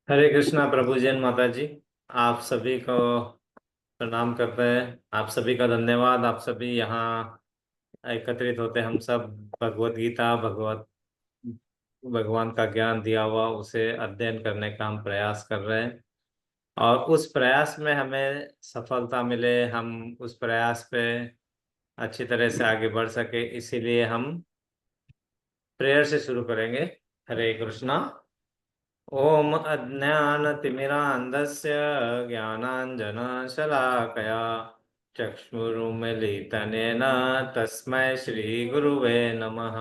हरे कृष्णा प्रभु जैन माता जी। आप सभी को प्रणाम करते हैं। आप सभी का धन्यवाद। आप सभी यहाँ एकत्रित होते हम सब भगवत गीता भगवत भगवान का ज्ञान दिया हुआ उसे अध्ययन करने का हम प्रयास कर रहे हैं। और उस प्रयास में हमें सफलता मिले, हम उस प्रयास पे अच्छी तरह से आगे बढ़ सके, इसीलिए हम प्रेयर से शुरू करेंगे। हरे कृष्णा। ओम अज्ञानतिमिरान्धस्य ज्ञानाञ्जनशलाकया चक्षुरुन्मीलितनेन तस्मै श्रीगुरुवे नमः।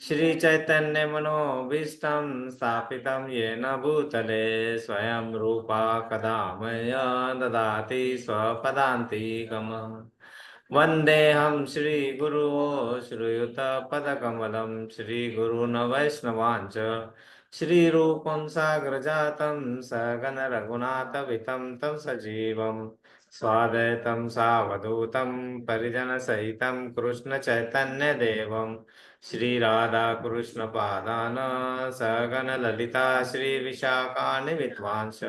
श्रीचैतन्यमनोभीष्टं स्थापितं येन भूतले स्वयं रूपा कदा मह्यं ददाति स्वपदान्तिकम्। वन्देऽहं श्रीगुरो श्रीयुतपदकमलं श्रीगुरून् वैष्णवाञ्च श्रीरूपं साग्रजातं सगण रघुनाथवितं तं सजीवं स्वाद्वैतं सावधूतं परिजनसहितं कृष्णचैतन्यदेवं श्रीराधाकृष्णपादान् सगण ललिता श्रीविशाखान्वितांश्च।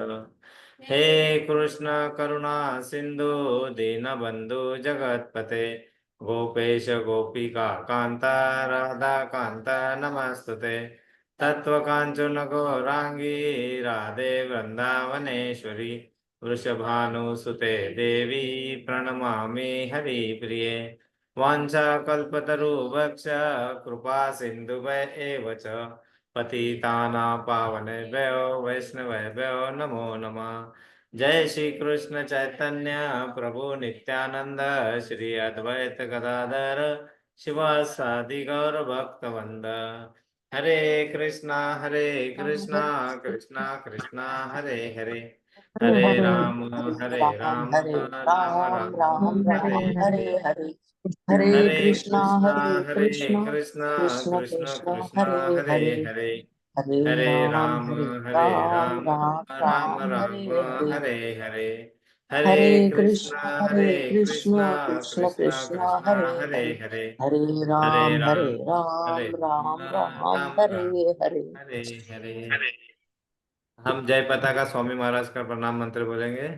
हे कृष्ण करुणा सिंधु दीनबंधु जगतपते गोपेश गोपिका कांता राधा कांता नमस्तुते। तत्वकांचन गौरांगी राधे वृंदावनेश्वरी वृषभानुसुते देवी प्रणमामि हरिप्रिये। वाञ्छाकल्पतरुभ्यश्च कृपा सिन्धुभ्य एव च पतितानां पावनेभ्यो वैष्णवेभ्यो नमो नमः। जय श्री कृष्ण चैतन्य प्रभु नित्यानंद श्री अद्वैत गदाधर शिवासादि गौर भक्तवृंद। हरे कृष्णा कृष्णा कृष्णा हरे हरे हरे हरे हरे राम राम हरे राम राम राम राम हरे राम हरे हरे। हरे हरे हरे कृष्णा कृष्णा कृष्ण कृष्ण कृष्ण कृष्ण हरे हरे हरे हरे हरे हरे हरे राम राम राम राम हरे राम हरे हरे हरे हरे हरे कृष्ण कृष्णा कृष्ण कृष्ण कृष्ण कृष्ण हरे हरे हरे हरे हरे हरे राम राम राम राम हरे राम हरे हरे हरे। हम जय पताका स्वामी महाराज का प्रणाम मंत्र बोलेंगे।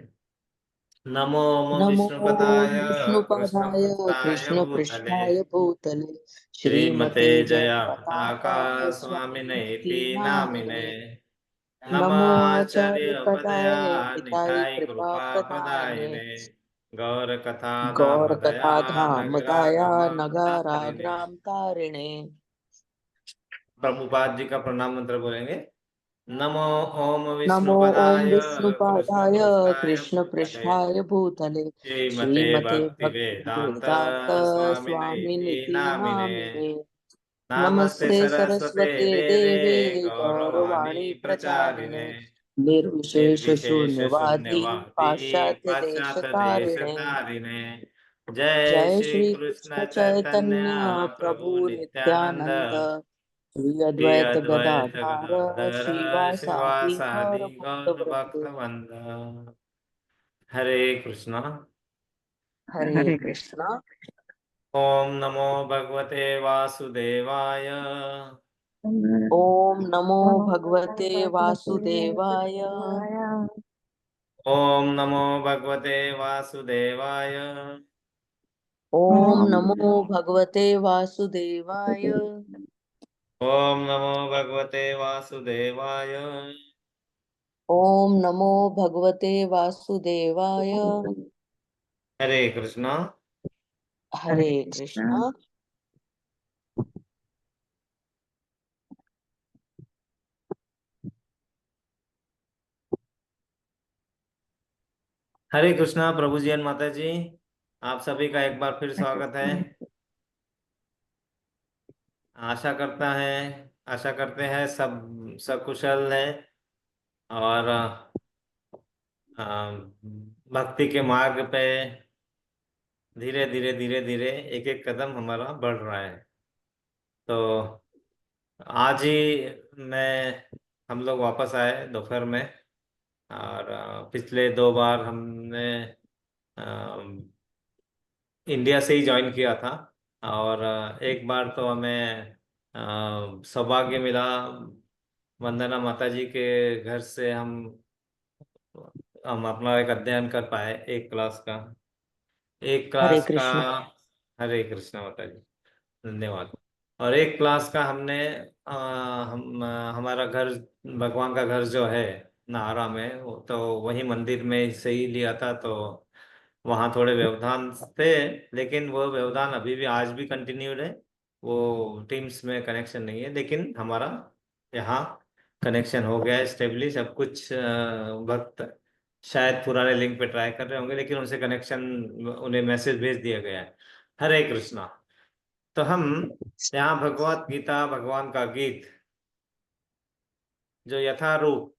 नमो ओम नमो विष्णुपदाय कृष्ण विष्णुपदाय पृष्ठाय कृष्ण भूतले पृष्ठाय भूतले श्रीमते श्रीमते जय जया पताका पताकाय स्वामिने इति स्वामिनिति नामिने। नामिने नमो आचार्य नमाचार्यपदया पदाय हिताय निताय कृपा कृपा प्रदायने पदायिने गौरकथा गौर धामदया कथा धाम दाया नगरागम नगारा तारिणे। ग्राम तारिणे प्रभुपाद जी का प्रणाम मंत्र बोलेंगे। नमो ओम नमो ओम विष्णुपदाय विष्णुपादाय कृष्णपृष्ठाय कृष्ण भूतले पृष्ठाय भूतले श्रीमते श्रीमते भक्ति भक्ति वेदांत वेदांत स्वामिने इति स्वामिनिति नामिने। नामिने नमस्ते नमस्ते सरस्वते सरस्वते देवे देवे गौरवाणी गौरवाणी प्रचारिणे प्रचारिणे निर्विशेष निर्विशेष शून्यवादी शून्यवादी पाश्चात्य देश पाश्चात्य देश तारिणे तारिणे। जय जय श्री श्री कृष्ण कृष्ण चैतन्य चैतन्य प्रभु प्रभु नित्यानंद नित्यानंद श्री श्री अद्वैत अद्वैत गदाधार गदाधर श्रीवासादि श्रीवासादि गौर गौर भक्तवृंद भक्तवृंद। हरे कृष्णा। हरे कृष्णा ओम नमो भगवते वासुदेवाय। ओम नमो भगवते वासुदेवाय ओम नमो भगवते वासुदेवाय। ओम नमो भगवते वासुदेवाय ओम नमो भगवते वासुदेवाय। ओम नमो भगवते वासुदेवाय हरे कृष्णा। हरे कृष्णा हरे कृष्णा प्रभु जी एंड माता जी। आप सभी का एक बार फिर स्वागत है। आशा करता है आशा करते हैं सब सकुशल है। और अ, भक्ति के मार्ग पे धीरे धीरे एक एक कदम हमारा बढ़ रहा है। तो आज ही मैं हम लोग वापस आए दोपहर में। और पिछले दो बार हमने अ, इंडिया से ही ज्वाइन किया था। और एक बार तो हमें सौभाग्य मिला वंदना माता जी के घर से हम अपना एक अध्ययन कर पाए, एक क्लास का। एक हरे क्लास का। कृष्णा। हरे कृष्णा माता जी, धन्यवाद। और एक क्लास का हमने हमारा घर, भगवान का घर जो है नाहरा में, तो वही मंदिर में से ही लिया था, तो वहाँ थोड़े व्यवधान थे। लेकिन वो व्यवधान अभी भी आज भी कंटिन्यूड है। वो टीम्स में कनेक्शन नहीं है, लेकिन हमारा यहाँ कनेक्शन हो गया है स्टेब्लिश। अब कुछ भक्त शायद पुराने लिंक पे ट्राई कर रहे होंगे, लेकिन उनसे कनेक्शन, उन्हें मैसेज भेज दिया गया है। हरे कृष्णा। तो हम यहाँ भगवत गीता, भगवान का गीत, जो यथारूप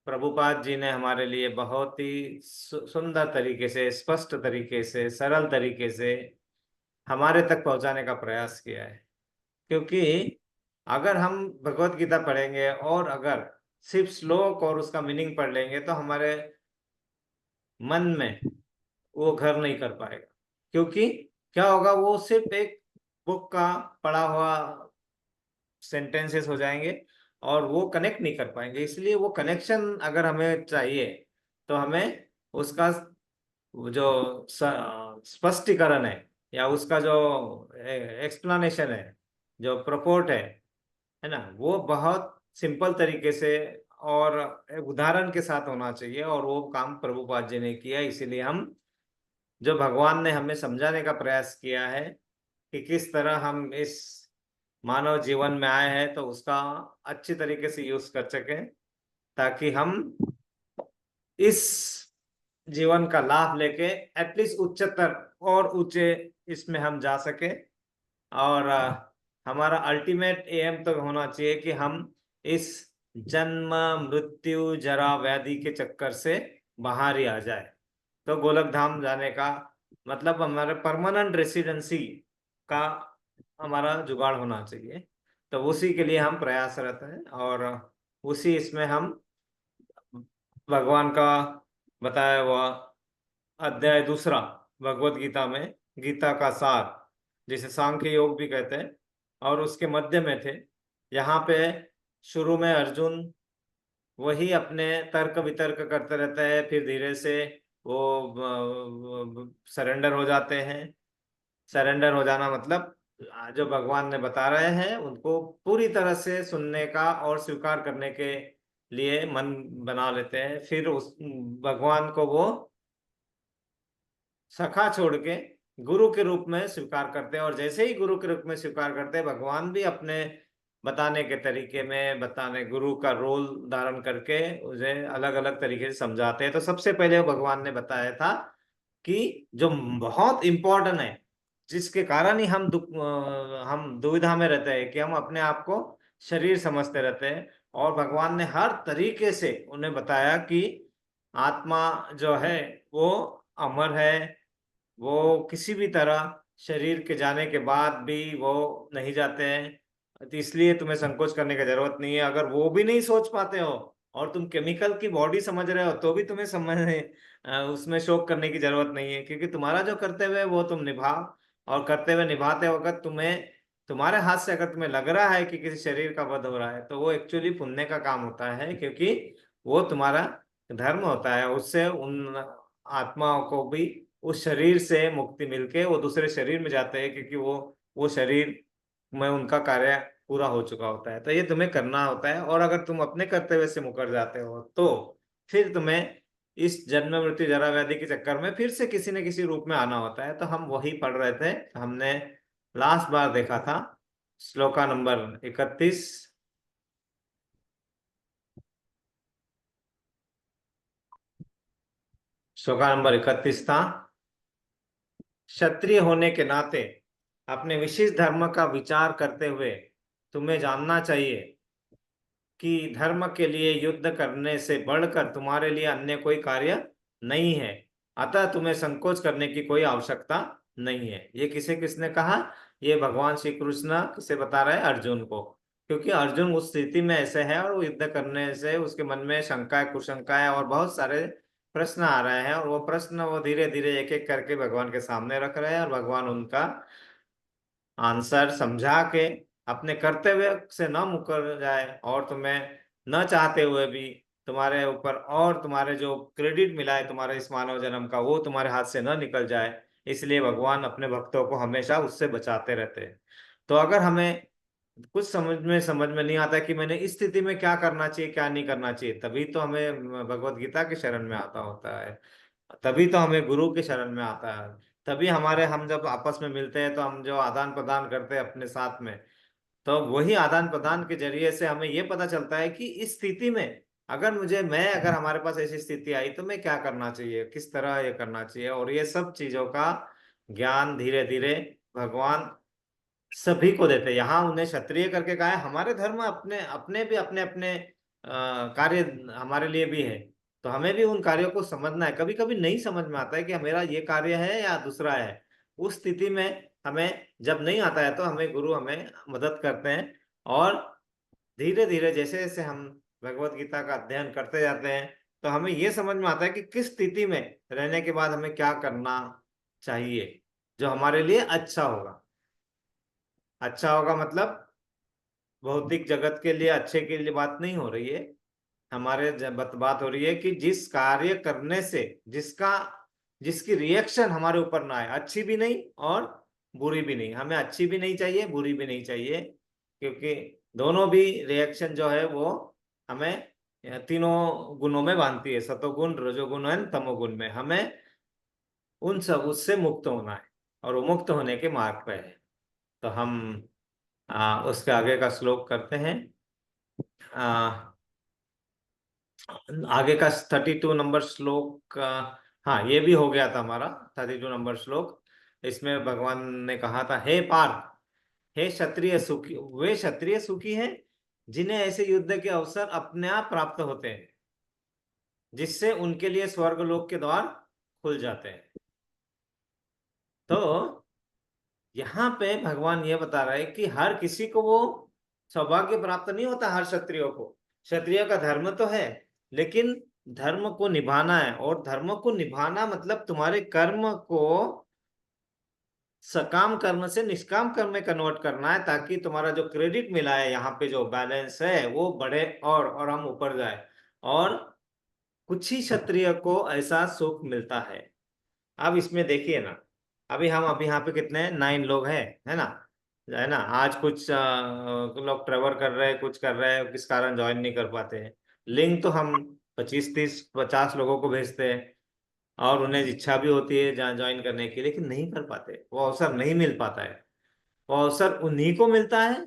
प्रभुपाद जी ने हमारे लिए बहुत ही सुंदर तरीके से, स्पष्ट तरीके से, सरल तरीके से हमारे तक पहुंचाने का प्रयास किया है। क्योंकि अगर हम भगवत गीता पढ़ेंगे और अगर सिर्फ श्लोक और उसका मीनिंग पढ़ लेंगे, तो हमारे मन में वो घर नहीं कर पाएगा। क्योंकि क्या होगा, वो सिर्फ एक बुक का पढ़ा हुआ सेंटेंसेस हो जाएंगे और वो कनेक्ट नहीं कर पाएंगे। इसलिए वो कनेक्शन अगर हमें चाहिए, तो हमें उसका जो स्पष्टीकरण है, या उसका जो एक्सप्लेनेशन है, जो प्रपोर्ट है ना, वो बहुत सिंपल तरीके से और एक उदाहरण के साथ होना चाहिए। और वो काम प्रभुपाद जी ने किया। इसीलिए हम, जो भगवान ने हमें समझाने का प्रयास किया है कि किस तरह हम इस मानव जीवन में आए हैं, तो उसका अच्छी तरीके से यूज कर सकें, ताकि हम इस जीवन का लाभ लेके एटलीस्ट उच्चतर और ऊंचे इसमें हम जा सके। और हमारा अल्टीमेट एम तो होना चाहिए कि हम इस जन्म, मृत्यु, जरा, व्याधि के चक्कर से बाहर ही आ जाए। तो गोलक धाम जाने का मतलब हमारे परमानेंट रेसिडेंसी का हमारा जुगाड़ होना चाहिए। तो उसी के लिए हम प्रयासरत हैं। और उसी इसमें हम भगवान का बताया हुआ अध्याय दूसरा भगवत गीता में, गीता का सार, जिसे सांख्य योग भी कहते हैं, और उसके मध्य में थे। यहाँ पे शुरू में अर्जुन वही अपने तर्क वितर्क करते रहते हैं, फिर धीरे से वो सरेंडर हो जाते हैं। सरेंडर हो जाना मतलब जो भगवान ने बता रहे हैं उनको पूरी तरह से सुनने का और स्वीकार करने के लिए मन बना लेते हैं। फिर उस भगवान को वो सखा छोड़ के गुरु के रूप में स्वीकार करते हैं। और जैसे ही गुरु के रूप में स्वीकार करते हैं, भगवान भी अपने बताने के तरीके में, बताने गुरु का रोल धारण करके उसे अलग अलग तरीके से समझाते हैं। तो सबसे पहले भगवान ने बताया था कि जो बहुत इम्पोर्टेंट है, जिसके कारण ही हम दुविधा में रहते हैं कि हम अपने आप को शरीर समझते रहते हैं। और भगवान ने हर तरीके से उन्हें बताया कि आत्मा जो है वो अमर है। वो किसी भी तरह शरीर के जाने के बाद भी वो नहीं जाते हैं। तो इसलिए तुम्हें संकोच करने की जरूरत नहीं है। अगर वो भी नहीं सोच पाते हो और तुम केमिकल की बॉडी समझ रहे हो, तो भी तुम्हें उसमें शोक करने की जरूरत नहीं है। क्योंकि तुम्हारा जो कर्तव्य है वो तुम निभाओ। और कर्तव्य निभाते वक्त तुम्हें, तुम्हारे हाथ से अगर तुम्हें लग रहा है कि किसी शरीर का वध हो रहा है, तो वो एक्चुअली पुण्य का काम होता है। क्योंकि वो तुम्हारा धर्म होता है। उससे उन आत्माओं को भी उस शरीर से मुक्ति मिलके वो दूसरे शरीर में जाते हैं, क्योंकि वो शरीर में उनका कार्य पूरा हो चुका होता है। तो ये तुम्हें करना होता है। और अगर तुम अपने कर्तव्य से मुकर जाते हो, तो फिर तुम्हें इस जन्म, मृत्यु, जरा, व्याधि के चक्कर में फिर से किसी न किसी रूप में आना होता है। तो हम वही पढ़ रहे थे। हमने लास्ट बार देखा था श्लोका नंबर 31। श्लोका नंबर 31 था, क्षत्रिय होने के नाते अपने विशिष्ट धर्म का विचार करते हुए तुम्हें जानना चाहिए कि धर्म के लिए युद्ध करने से बढ़कर तुम्हारे लिए अन्य कोई कार्य नहीं है। अतः तुम्हें संकोच करने की कोई आवश्यकता नहीं है। ये किसे किसने कहा? ये भगवान श्री कृष्ण से बता रहे हैं अर्जुन को। क्योंकि अर्जुन उस स्थिति में ऐसे है, और वो युद्ध करने से उसके मन में शंकाएं, कुशंकाएं और बहुत सारे प्रश्न आ रहे हैं। और वो प्रश्न वो धीरे धीरे एक एक करके भगवान के सामने रख रहे हैं, और भगवान उनका आंसर समझा के अपने कर्तव्य से न मुकर जाए और तुम्हें न चाहते हुए भी तुम्हारे ऊपर, और तुम्हारे जो क्रेडिट मिला है तुम्हारे इस मानव जन्म का, वो तुम्हारे हाथ से न निकल जाए, इसलिए भगवान अपने भक्तों को हमेशा उससे बचाते रहते हैं। तो अगर हमें कुछ समझ में नहीं आता कि मैंने इस स्थिति में क्या करना चाहिए क्या नहीं करना चाहिए, तभी तो हमें भगवत गीता के शरण में आता होता है, तभी तो हमें गुरु के शरण में आता है। तभी हमारे, हम जब आपस में मिलते हैं तो हम जो आदान प्रदान करते हैं अपने साथ में, तो वही आदान प्रदान के जरिए से हमें ये पता चलता है कि इस स्थिति में अगर हमारे पास ऐसी स्थिति आई तो मैं क्या करना चाहिए, किस तरह ये करना चाहिए, और ये सब चीजों का ज्ञान धीरे धीरे भगवान सभी को देते हैं। यहाँ उन्हें क्षत्रिय करके कहा है, हमारे धर्म अपने अपने भी अपने अपने कार्य हमारे लिए भी है, तो हमें भी उन कार्यों को समझना है। कभी कभी नहीं समझ में आता है कि मेरा ये कार्य है या दूसरा है, उस स्थिति में हमें जब नहीं आता है तो हमें गुरु हमें मदद करते हैं, और धीरे धीरे जैसे जैसे हम भगवत गीता का अध्ययन करते जाते हैं तो हमें ये समझ में आता है कि किस स्थिति में रहने के बाद हमें क्या करना चाहिए जो हमारे लिए अच्छा होगा। अच्छा होगा मतलब भौतिक जगत के लिए अच्छे के लिए बात नहीं हो रही है, हमारे बात हो रही है कि जिस कार्य करने से जिसका जिसकी रिएक्शन हमारे ऊपर ना आए, अच्छी भी नहीं और बुरी भी नहीं, हमें अच्छी भी नहीं चाहिए बुरी भी नहीं चाहिए, क्योंकि दोनों भी रिएक्शन जो है वो हमें तीनों गुणों में बांधती है, सतोगुण रजोगुण एंड तमोगुण में, हमें उन सब उससे मुक्त होना है, और वो मुक्त होने के मार्ग पे है। तो हम उसके आगे का श्लोक करते हैं। आ, आगे का 32 नंबर श्लोक, हाँ ये भी हो गया था हमारा 32 नंबर श्लोक। इसमें भगवान ने कहा था, हे पार्थ, हे क्षत्रिय सुखी, वे क्षत्रिय सुखी हैं जिन्हें ऐसे युद्ध के अवसर अपने आप प्राप्त होते हैं, जिससे उनके लिए स्वर्ग लोक के द्वार खुल जाते हैं। तो यहाँ पे भगवान ये बता रहा है कि हर किसी को वो सौभाग्य प्राप्त नहीं होता, हर क्षत्रियो को। क्षत्रिय का धर्म तो है, लेकिन धर्म को निभाना है, और धर्म को निभाना मतलब तुम्हारे कर्म को सकाम कर्म से निष्काम कर्म में कन्वर्ट करना है, ताकि तुम्हारा जो क्रेडिट मिला है यहाँ पे जो बैलेंस है वो बढ़े, और हम ऊपर जाए। और कुछ ही क्षत्रिय को ऐसा सुख मिलता है। अब इसमें देखिए ना, हम अभी यहाँ पे कितने हैं, 9 लोग हैं, है ना, है ना। आज कुछ लोग ट्रेवल कर रहे हैं, कुछ कर रहे हैं, किस कारण ज्वाइन नहीं कर पाते हैं। लिंक तो हम 25 30 50 लोगों को भेजते हैं, और उन्हें इच्छा भी होती है जहाँ ज्वाइन करने की, लेकिन नहीं कर पाते, वो अवसर नहीं मिल पाता है। वो अवसर उन्हीं को मिलता है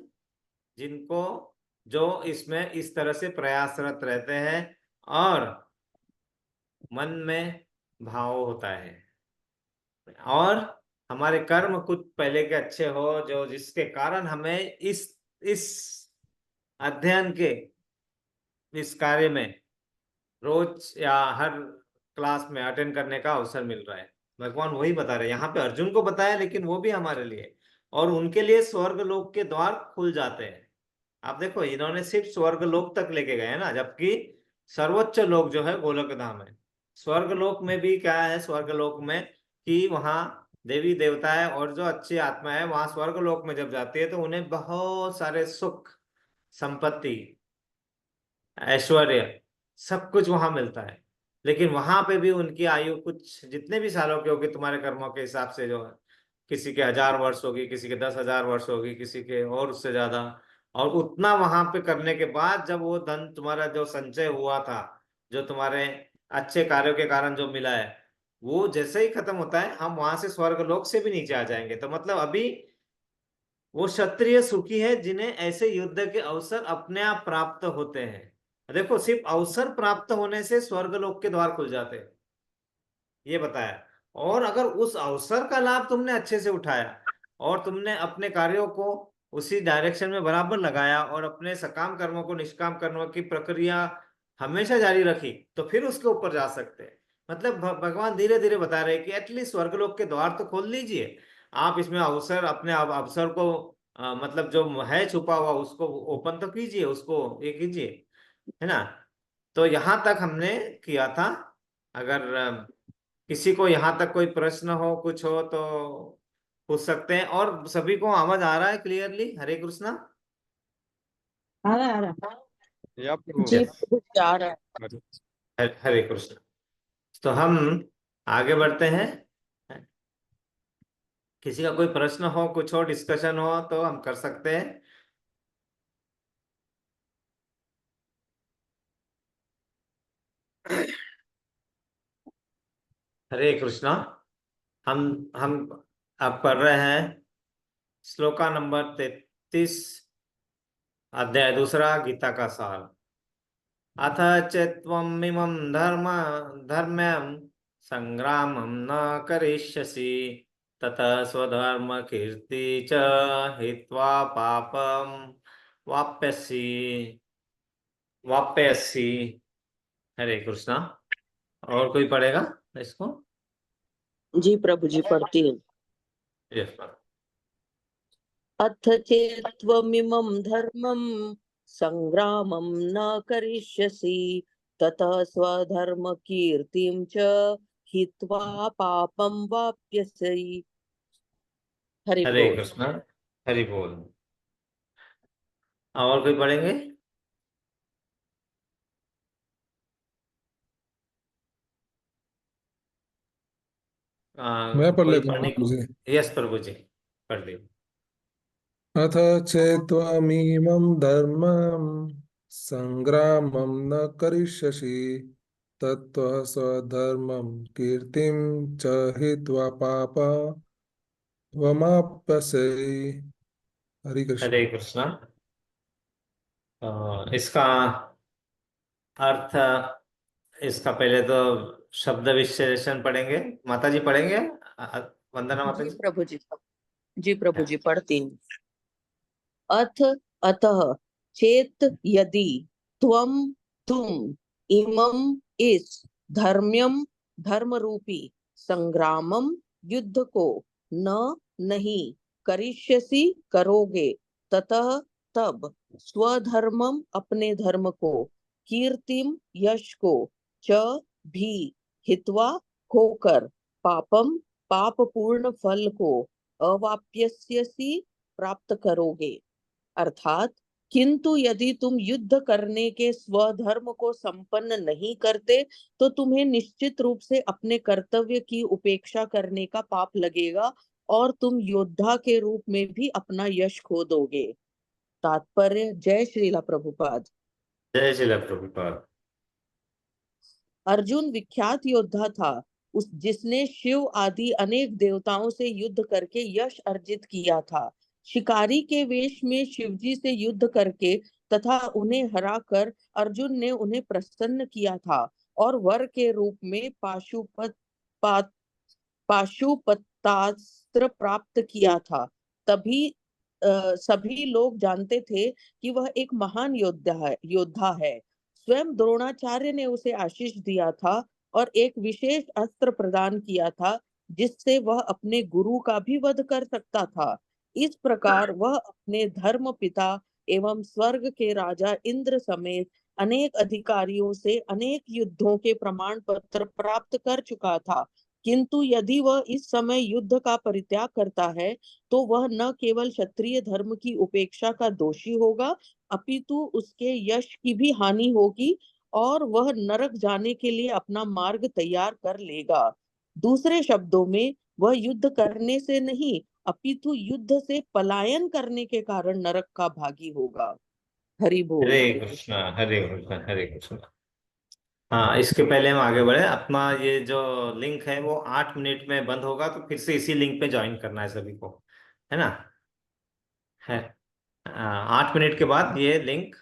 जिनको, जो इसमें इस तरह से प्रयासरत रहते हैं, और मन में भाव होता है, और हमारे कर्म कुछ पहले के अच्छे हो, जो जिसके कारण हमें इस अध्ययन के इस कार्य में रोज या हर क्लास में अटेंड करने का अवसर मिल रहा है। भगवान वही बता रहे हैं, यहाँ पे अर्जुन को बताया, लेकिन वो भी हमारे लिए, और उनके लिए स्वर्ग लोक के द्वार खुल जाते हैं। आप देखो, इन्होंने सिर्फ स्वर्ग लोक तक लेके गए हैं ना, जबकि सर्वोच्च लोक जो है गोलक धाम है। स्वर्ग लोक में भी क्या है, स्वर्ग लोक में कि वहाँ देवी देवता है, और जो अच्छी आत्मा है वहां स्वर्ग लोक में जब जाती है तो उन्हें बहुत सारे सुख, संपत्ति, ऐश्वर्य, सब कुछ वहां मिलता है। लेकिन वहां पे भी उनकी आयु कुछ जितने भी सालों की होगी तुम्हारे कर्मों के हिसाब से, जो है किसी के 1000 वर्ष होगी, किसी के 10,000 वर्ष होगी, किसी के और उससे ज्यादा। और उतना वहां पे करने के बाद जब वो धन तुम्हारा जो संचय हुआ था, जो तुम्हारे अच्छे कार्यों के कारण जो मिला है, वो जैसे ही खत्म होता है हम वहां से स्वर्ग लोक से भी नीचे आ जाएंगे। तो मतलब अभी वो क्षत्रिय सुखी है जिन्हें ऐसे युद्ध के अवसर अपने आप प्राप्त होते हैं। देखो, सिर्फ अवसर प्राप्त होने से स्वर्गलोक के द्वार खुल जाते हैं, ये बताया। और अगर उस अवसर का लाभ तुमने अच्छे से उठाया, और तुमने अपने कार्यों को उसी डायरेक्शन में बराबर लगाया, और अपने सकाम कर्मों को निष्काम कर्मों की प्रक्रिया हमेशा जारी रखी, तो फिर उसके ऊपर जा सकते हैं। मतलब भगवान धीरे धीरे बता रहे हैं कि एटलीस्ट स्वर्गलोक के द्वार तो खोल लीजिए। आप इसमें अवसर, अपने अवसर को मतलब जो है छुपा हुआ उसको ओपन तो कीजिए, उसको ये कीजिए, है ना। तो यहाँ तक हमने किया था। अगर किसी को यहाँ तक कोई प्रश्न हो, कुछ हो तो पूछ सकते हैं। और सभी को आवाज आ रहा है क्लियरली? हरे कृष्णा। आ रहा। या प्रभु। जी यस। प्रभु जी, आ रहा है। हरे कृष्ण। तो हम आगे बढ़ते हैं। किसी का कोई प्रश्न हो, कुछ और डिस्कशन हो तो हम कर सकते हैं। हरे कृष्णा। हम अब पढ़ रहे हैं श्लोका नंबर 33, अध्याय दूसरा, गीता का सार। अथ चेत्त्वमिमं धर्म्यं संग्रामं न करिष्यसि, ततः स्वधर्मकीर्ति च हित्वा पापं वाप्स्यसि वाप्स्यसि। हरे कृष्णा। और कोई पढ़ेगा इसको? जी प्रभु जी, पढ़ती हूँ। Yes ma'am. अथ चेत्त्वमिमं धर्मं संग्रामं न करिष्यसि, ततः स्वधर्मकीर्तिं च हित्वा पापं वाप्स्यसि। हरि हरे बोल। कृष्णा। हरि बोल। और कोई पढ़ेंगे? मैं पढ़ कोई लेता हूँ पढ़ने प्रभु को? जी। यस प्रभु जी, पढ़ ली। अथ चेत्त्वमिमं धर्मं संग्रामं न करिष्यसि, ततः स्वधर्मं कीर्तिं च हित्वा पापमवाप्स्यसि। हरि कृष्ण। हरे कृष्णा। इसका अर्थ, इसका पहले तो शब्द विश्लेषण पढ़ेंगे। माता जी पढ़ेंगे? वंदना माता जी जी। प्रभु जी। जी प्रभु जी, पढ़ती हूँ। अथ अतः चेत यदि त्वम तुम इमम इस धर्म्यम धर्म रूपी संग्रामम युद्ध को न नहीं करिष्यसि करोगे, ततः तब स्वधर्मम अपने धर्म को, कीर्तिम यश को, च भी हित्वा होकर, पापम पाप पूर्ण फल को अवाप्यस्यसि प्राप्त करोगे। अर्थात किंतु यदि तुम युद्ध करने के स्वधर्म को संपन्न नहीं करते, तो तुम्हें निश्चित रूप से अपने कर्तव्य की उपेक्षा करने का पाप लगेगा और तुम योद्धा के रूप में भी अपना यश खो दोगे। तात्पर्य। जय श्रीला प्रभुपाद। जय श्री प्रभुपाद। अर्जुन विख्यात योद्धा था, उस जिसने शिव आदि अनेक देवताओं से युद्ध करके यश अर्जित किया था। शिकारी के वेश में शिवजी से युद्ध करके तथा उन्हें हराकर अर्जुन ने उन्हें प्रसन्न किया था और वर के रूप में पाशुपतास्त्र प्राप्त किया था। तभी सभी लोग जानते थे कि वह एक महान योद्धा है। स्वयं द्रोणाचार्य ने उसे आशीष दिया था और एक विशेष अस्त्र प्रदान किया था, जिससे वह अपने गुरु का भी वध कर सकता था। इस प्रकार वह अपने धर्म पिता एवं स्वर्ग के राजा इंद्र समेत अनेक अधिकारियों से अनेक युद्धों के प्रमाण पत्र प्राप्त कर चुका था। किंतु यदि वह इस समय युद्ध का परित्याग करता है, तो वह न केवल क्षत्रिय धर्म की उपेक्षा का दोषी होगा, अपितु उसके यश की भी हानि होगी और वह नरक जाने के लिए अपना मार्ग तैयार कर लेगा। दूसरे शब्दों में, वह युद्ध करने से नहीं, अपितु युद्ध से पलायन करने के कारण नरक का भागी होगा। हरि हरे बोल। कृष्णा। हरे कृष्णा। हरे कृष्णा। हाँ, इसके पहले हम आगे बढ़े, अपना ये जो लिंक है वो 8 मिनट में बंद होगा, तो फिर से इसी लिंक पे ज्वाइन करना है सभी को, है ना? है। 8 मिनट के बाद ये लिंक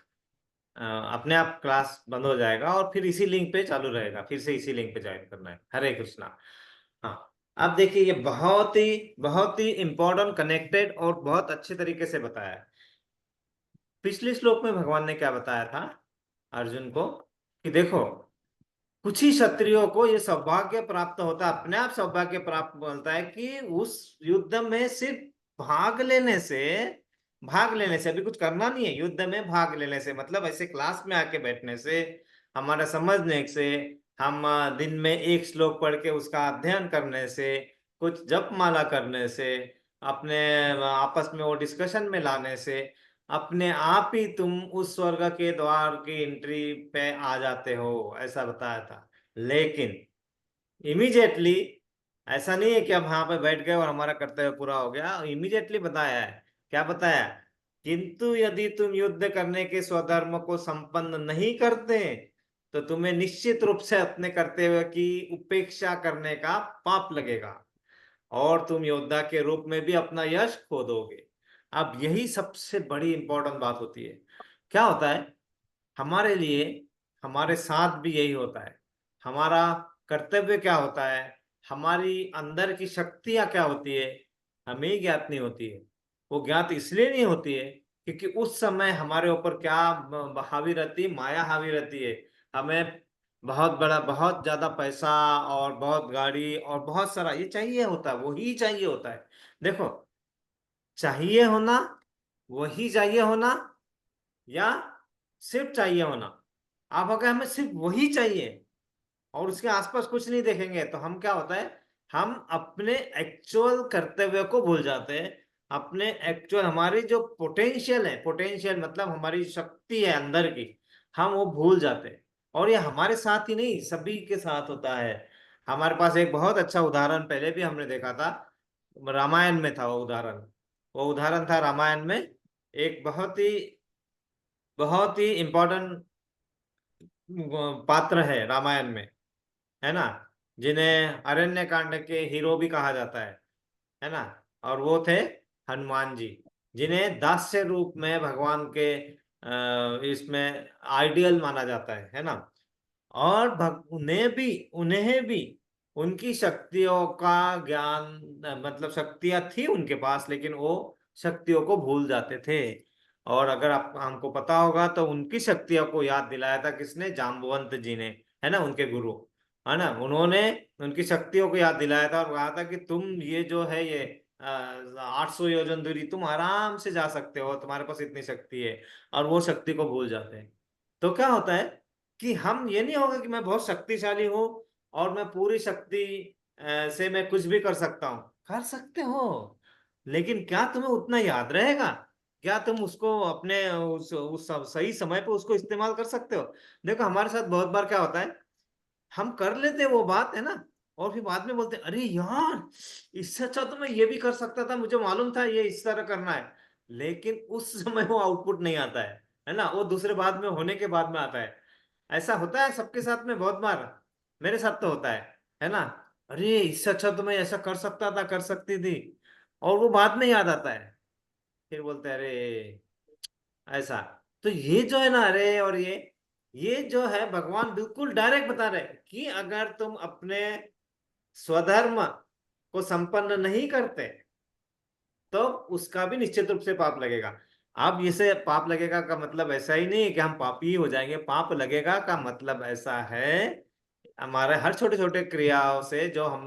अपने आप क्लास बंद हो जाएगा और फिर इसी लिंक पे चालू रहेगा, फिर से इसी लिंक पे ज्वाइन करना है। हरे कृष्णा। हाँ। अब देखिए, ये बहुत ही इंपॉर्टेंट, कनेक्टेड और बहुत अच्छे तरीके से बताया है। पिछले श्लोक में भगवान ने क्या बताया था अर्जुन को, कि देखो, कुछ ही क्षत्रियों को ये सौभाग्य प्राप्त होता है, अपने आप सौभाग्य प्राप्त होता है कि उस युद्ध में सिर्फ भाग लेने से अभी कुछ करना नहीं है। युद्ध में भाग लेने से मतलब ऐसे क्लास में आके बैठने से, हमारा समझने से, हम दिन में एक श्लोक पढ़ के उसका अध्ययन करने से, कुछ जप माला करने से, अपने आपस में वो डिस्कशन में लाने से, अपने आप ही तुम उस स्वर्ग के द्वार की एंट्री पे आ जाते हो, ऐसा बताया था। लेकिन इमीडिएटली ऐसा नहीं है कि हम वहां पे बैठ गए और हमारा कर्तव्य पूरा हो गया। इमीडिएटली बताया है, क्या बताया? किंतु यदि तुम युद्ध करने के स्वधर्म को संपन्न नहीं करते तो तुम्हें निश्चित रूप से अपने कर्तव्य की उपेक्षा करने का पाप लगेगा और तुम योद्धा के रूप में भी अपना यश खो दोगे। अब यही सबसे बड़ी इंपॉर्टेंट बात होती है। क्या होता है हमारे लिए, हमारे साथ भी यही होता है। हमारा कर्तव्य क्या होता है, हमारी अंदर की शक्तियां क्या होती है, हमें ही ज्ञात नहीं होती है। वो ज्ञात इसलिए नहीं होती है क्योंकि उस समय हमारे ऊपर क्या हावी रहती है, माया हावी रहती है। हमें बहुत बड़ा, बहुत ज्यादा पैसा और बहुत गाड़ी और बहुत सारा ये चाहिए होता है, वही चाहिए होता है। देखो, चाहिए होना, वही चाहिए होना, या सिर्फ चाहिए होना। आप अगर हमें सिर्फ वही चाहिए और उसके आसपास कुछ नहीं देखेंगे तो हम क्या होता है, हम अपने एक्चुअल कर्तव्य को भूल जाते हैं। अपने एक्चुअल हमारी जो पोटेंशियल है, पोटेंशियल मतलब हमारी शक्ति है अंदर की, हम वो भूल जाते हैं। और ये हमारे साथ ही नहीं, सभी के साथ होता है। हमारे पास एक बहुत अच्छा उदाहरण पहले भी हमने देखा था, रामायण में था वो उदाहरण। वो उदाहरण था रामायण में, एक बहुत ही इंपॉर्टेंट पात्र है रामायण में, है ना, जिन्हें अरण्य कांड के हीरो भी कहा जाता है ना। और वो थे हनुमान जी, जिन्हें दास्य रूप में भगवान के इसमें आइडियल माना जाता है ना। और उन्हें भी उनकी शक्तियों का ज्ञान, मतलब शक्तियां थी उनके पास, लेकिन वो शक्तियों को भूल जाते थे। और अगर आप हमको पता होगा तो उनकी शक्तियों को याद दिलाया था किसने, जाम्बवंत जी ने, है ना, उनके गुरु, है ना। उन्होंने उनकी शक्तियों को याद दिलाया था और कहा था कि तुम ये जो है ये 800 योजन दूरी तुम आराम से जा सकते हो, तुम्हारे पास इतनी शक्ति है। और वो शक्ति को भूल जाते हैं। तो क्या होता है कि हम, ये नहीं होगा कि मैं बहुत शक्तिशाली हूं और मैं पूरी शक्ति से मैं कुछ भी कर सकता हूं। कर सकते हो, लेकिन क्या तुम्हें उतना याद रहेगा? क्या तुम उसको अपने उस सही समय पे उसको इस्तेमाल कर सकते हो? देखो, हमारे साथ बहुत बार क्या होता है, हम कर लेते हैं वो बात, है ना, और फिर बाद में बोलते हैं अरे यार, इससे अच्छा तो मैं ये भी कर सकता था, मुझे मालूम था ये इस तरह करना है। लेकिन उस समय वो आउटपुट नहीं आता है ना, वो दूसरे बाद में, होने के बाद में आता है। ऐसा होता है सबके साथ में बहुत बार, मेरे साथ तो होता है ना। अरे इससे अच्छा तो मैं ऐसा कर सकता था, कर सकती थी, और वो बाद में याद आता है। फिर बोलते हैं अरे ऐसा। तो ये जो है ना, अरे, और ये जो है भगवान बिल्कुल डायरेक्ट बता रहे हैं कि अगर तुम अपने स्वधर्म को संपन्न नहीं करते तो उसका भी निश्चित रूप से पाप लगेगा। अब इसे पाप लगेगा का मतलब ऐसा ही नहीं है कि हम पापी हो जाएंगे। पाप लगेगा का मतलब ऐसा है, हमारे हर छोटे छोटे क्रियाओं से जो हम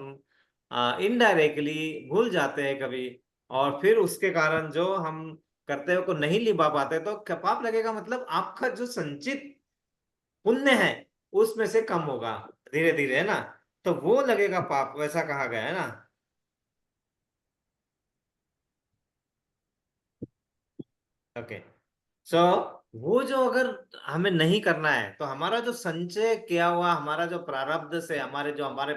इनडायरेक्टली भूल जाते हैं कभी, और फिर उसके कारण जो हम कर्तव्य को नहीं निभा पाते, तो क्या पाप लगेगा? मतलब आपका जो संचित पुण्य है उसमें से कम होगा धीरे धीरे, है ना। तो वो लगेगा पाप, वैसा कहा गया है ना। ओके। सो वो जो अगर हमें नहीं करना है तो हमारा जो संचय किया हुआ, हमारा जो प्रारब्ध से हमारे जो हमारे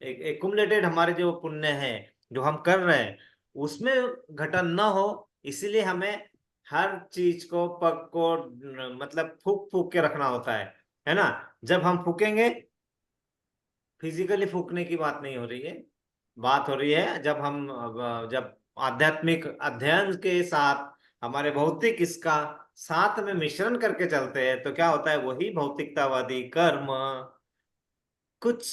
एक एक्युमुलेटेड हमारे जो पुण्य है जो हम कर रहे हैं, उसमें घटन न हो, इसीलिए हमें हर चीज को पग को मतलब फूक फूक के रखना होता है ना। जब हम फूकेंगे, फिजिकली फूकने की बात नहीं हो रही है, बात हो रही है जब हम जब आध्यात्मिक अध्ययन के साथ हमारे भौतिक इसका साथ में मिश्रण करके चलते हैं, तो क्या होता है, वही भौतिकतावादी कर्म कुछ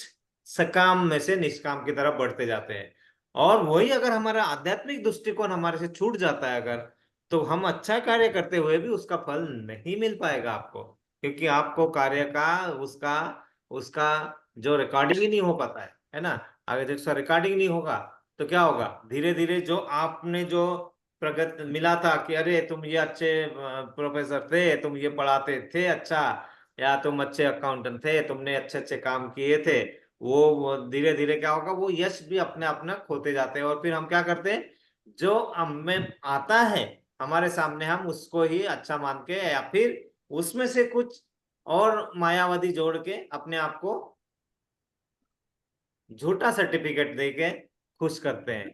सकाम में से निष्काम की तरफ बढ़ते जाते हैं। और वही अगर हमारा आध्यात्मिक दृष्टिकोण हमारे से छूट जाता है अगर, तो हम अच्छा कार्य करते हुए भी उसका फल नहीं मिल पाएगा आपको, क्योंकि आपको कार्य का उसका उसका जो रिकॉर्डिंग ही नहीं हो पाता है ना। अगर जब उसका रिकॉर्डिंग नहीं होगा तो क्या होगा, धीरे धीरे जो आपने जो प्रगत मिला था कि अरे तुम ये अच्छे प्रोफेसर थे, तुम ये पढ़ाते थे अच्छा, या तुम अच्छे अकाउंटेंट थे, तुमने अच्छे अच्छे काम किए थे, वो धीरे धीरे क्या होगा, वो यश भी अपने अपना खोते जाते हैं। और फिर हम क्या करते हैं, जो हमें आता है हमारे सामने हम उसको ही अच्छा मान के या फिर उसमें से कुछ और मायावादी जोड़ के अपने आप को झूठा सर्टिफिकेट दे के खुश करते हैं,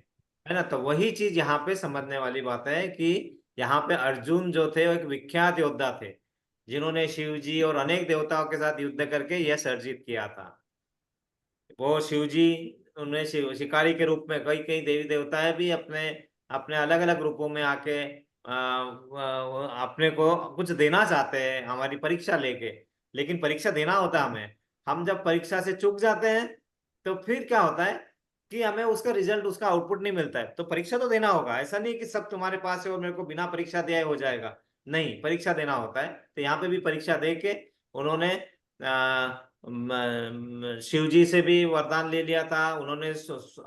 है ना। तो वही चीज यहाँ पे समझने वाली बात है कि यहाँ पे अर्जुन जो थे वो एक विख्यात योद्धा थे, जिन्होंने शिव जी और अनेक देवताओं के साथ युद्ध करके यश अर्जित किया था। वो शिव जी, उन्हें शिकारी के रूप में, कई कई देवी देवताएं भी अपने अपने अलग अलग रूपों में आके अपने को कुछ देना चाहते हैं हमारी परीक्षा लेके। लेकिन परीक्षा देना होता है हमें, हम जब परीक्षा से चूक जाते हैं तो फिर क्या होता है कि हमें उसका रिजल्ट, उसका आउटपुट नहीं मिलता है। तो परीक्षा तो देना होगा, ऐसा नहीं कि सब तुम्हारे पास है और मेरे को बिना परीक्षा दिया हो जाएगा। नहीं, परीक्षा देना होता है। तो यहाँ पे भी परीक्षा दे के उन्होंने शिव जी से भी वरदान ले लिया था। उन्होंने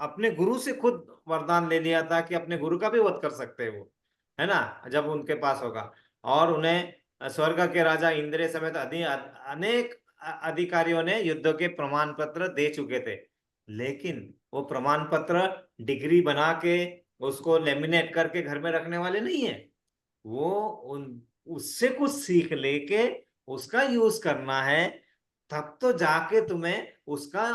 अपने गुरु से खुद वरदान ले लिया था कि अपने गुरु का भी वध कर सकते हैं वो, है ना, जब उनके पास होगा। और उन्हें स्वर्ग के राजा इंद्र समेत अनेक अधिकारियों ने युद्ध के प्रमाण पत्र दे चुके थे। लेकिन वो प्रमाण पत्र डिग्री बना के उसको लेमिनेट करके घर में रखने वाले नहीं है। वो उन उससे कुछ सीख लेके उसका यूज करना है, तब तो जाके तुम्हें उसका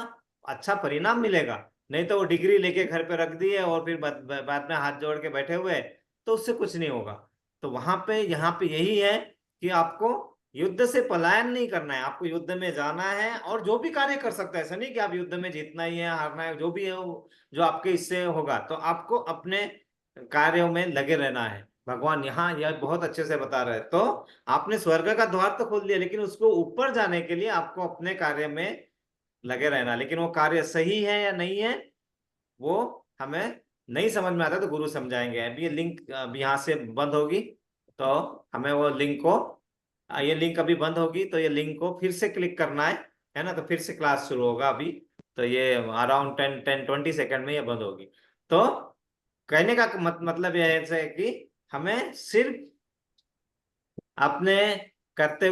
अच्छा परिणाम मिलेगा। नहीं तो वो डिग्री लेके घर पे रख दी है और फिर बाद में हाथ जोड़ के बैठे हुए हैं, तो उससे कुछ नहीं होगा। तो वहां पे, यहाँ पे यही है कि आपको युद्ध से पलायन नहीं करना है, आपको युद्ध में जाना है और जो भी कार्य कर सकता है। ऐसा नहीं कि आप युद्ध में जीतना ही है, हारना है, जो भी है जो आपके इससे होगा, तो आपको अपने कार्यों में लगे रहना है। भगवान यहाँ यह बहुत अच्छे से बता रहे हैं। तो आपने स्वर्ग का द्वार तो खोल दिया, लेकिन उसको ऊपर जाने के लिए आपको अपने कार्य में लगे रहना। लेकिन वो कार्य सही है या नहीं है, वो हमें नहीं समझ में आता, तो गुरु समझाएंगे। अभी ये लिंक अभी यहाँ से बंद होगी, तो हमें वो लिंक को, ये लिंक अभी बंद होगी तो ये लिंक को फिर से क्लिक करना है ना। तो फिर से क्लास शुरू होगा अभी। तो ये अराउंड 10-20 सेकंड में ये बंद होगी। तो कहने का मतलब यह है कि हमें सिर्फ अपने करते